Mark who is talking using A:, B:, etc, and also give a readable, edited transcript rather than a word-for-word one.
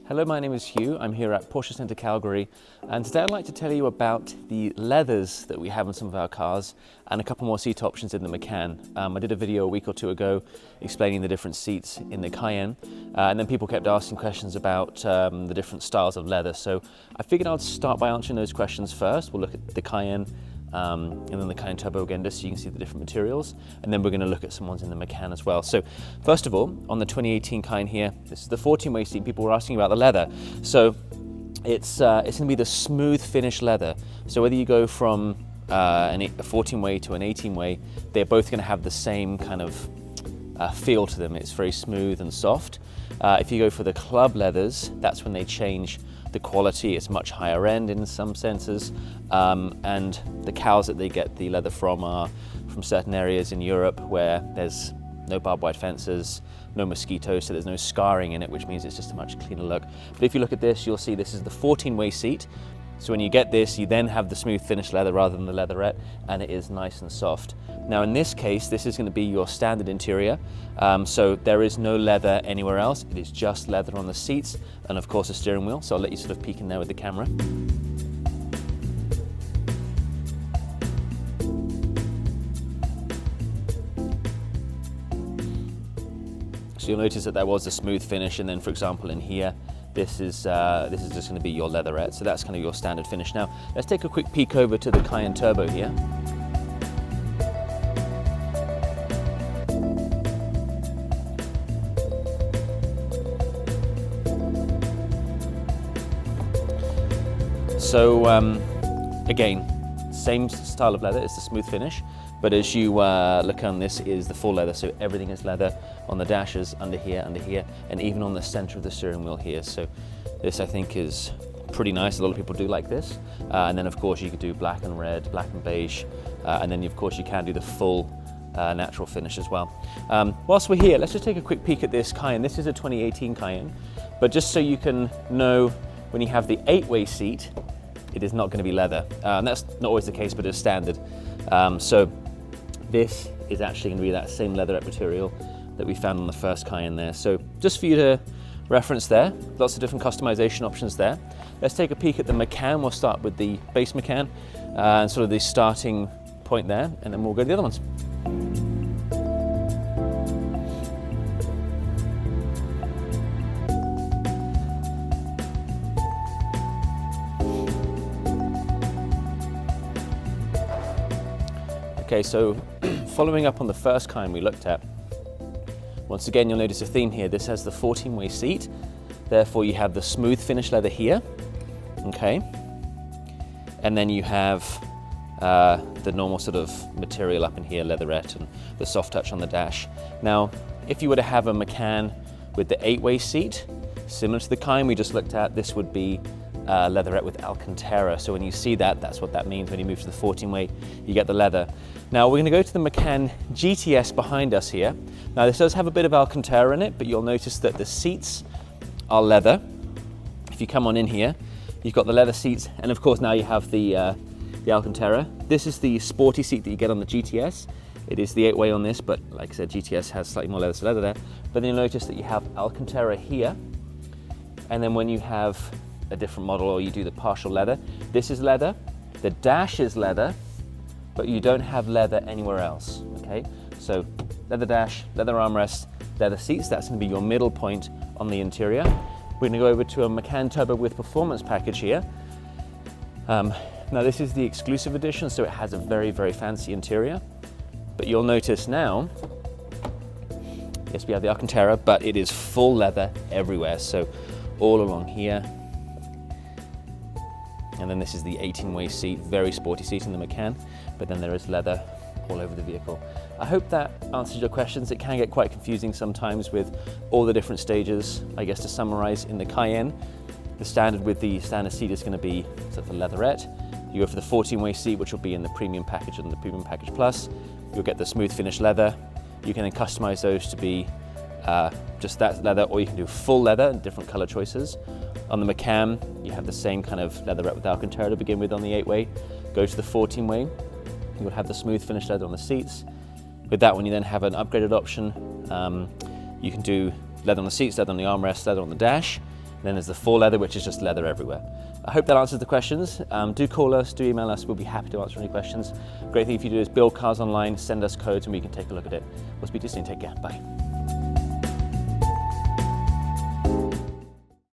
A: Hello, my name is Hugh. I'm here at Porsche Centre Calgary, and today I'd like to tell you about the leathers that we have in some of our cars and a couple more seat options in the Mccann. I did a video a week or two ago explaining the different seats in the Cayenne, and then people kept asking questions about the different styles of leather. So I figured I'd start by answering those questions first. We'll look at the Cayenne and then the Cayenne Turbo again, just so you can see the different materials, and then we're going to look at some ones in the Mccann as well. So first of all, on the 2018 Cayenne here, this is the 14-way seat. People were asking about the leather. So it's going to be the smooth finish leather. So whether you go from a 14-way to an 18-way, they're both going to have the same kind of feel to them. It's very smooth and soft. If you go for the club leathers, that's when they change the quality. It's much higher end in some senses, and the cows that they get the leather from are from certain areas in Europe where there's no barbed wire fences, no mosquitoes, so there's no scarring in it, which means it's just a much cleaner look. But if you look at this, you'll see this is the 14-way seat. So when you get this, you then have the smooth finish leather rather than the leatherette, and it is nice and soft. Now in this case, this is going to be your standard interior, so there is no leather anywhere else. It is just leather on the seats and of course a steering wheel, so I'll let you sort of peek in there with the camera. So you'll notice that there was a smooth finish, and then for example in here, this is just going to be your leatherette, so that's kind of your standard finish. Now, let's take a quick peek over to the Cayenne Turbo here. So, again, same style of leather, it's the smooth finish, but as you look on this is the full leather, so everything is leather on the dashes, under here, and even on the center of the steering wheel here. So this I think is pretty nice. A lot of people do like this. And then of course you could do black and red, black and beige, and then of course you can do the full natural finish as well. Whilst we're here, let's just take a quick peek at this Cayenne. This is a 2018 Cayenne, but just so you can know, when you have the 8-way seat, it is not going to be leather. And that's not always the case, but it's standard. So this is actually going to be that same leatherette material that we found on the first Cayenne there. So just for you to reference there, lots of different customization options there. Let's take a peek at the Mccann. We'll start with the base Mccann and sort of the starting point there, and then we'll go to the other ones. Okay, so following up on the first Cayenne we looked at, once again you'll notice a theme here. This has the 14-way seat, therefore you have the smooth finish leather here, okay? And then you have the normal sort of material up in here, leatherette, and the soft touch on the dash. Now, if you were to have a Mccann with the 8-way seat, similar to the Cayenne we just looked at, this would be leatherette with Alcantara. So when you see that, that's what that means. When you move to the 14-way, you get the leather. Now we're going to go to the Mccann GTS behind us here. Now this does have a bit of Alcantara in it, but you'll notice that the seats are leather. If you come on in here, you've got the leather seats, and of course now you have the Alcantara. This is the sporty seat that you get on the GTS. It is the 8-way on this, but like I said, GTS has slightly more leather there. But then you'll notice that you have Alcantara here, and then when you have a different model or you do the partial leather, this is leather, the dash is leather, but you don't have leather anywhere else, okay? So leather dash, leather armrests, leather seats, that's going to be your middle point on the interior. We're going to go over to a Mccann Turbo with performance package here. Now this is the exclusive edition, so it has a very, very fancy interior, but you'll notice now, yes, we have the Alcantara, but it is full leather everywhere, so all along here. And then this is the 18-way seat, very sporty seat in the Mccann, but then there is leather all over the vehicle. I hope that answers your questions. It can get quite confusing sometimes with all the different stages. I guess to summarize, in the Cayenne, the standard with the standard seat is going to be sort of a leatherette. You go for the 14-way seat, which will be in the premium package and the premium package plus. You'll get the smooth finish leather. You can then customize those to be just that leather, or you can do full leather and different color choices. On the Mccann, you have the same kind of leatherette with Alcantara to begin with on the 8-way. Go to the 14-way, you will have the smooth finish leather on the seats. With that one, you then have an upgraded option. You can do leather on the seats, leather on the armrest, leather on the dash. Then there's the full leather, which is just leather everywhere. I hope that answers the questions. Do call us, do email us, we'll be happy to answer any questions. Great thing if you do is build cars online, send us codes and we can take a look at it. We'll speak to you soon, take care, bye.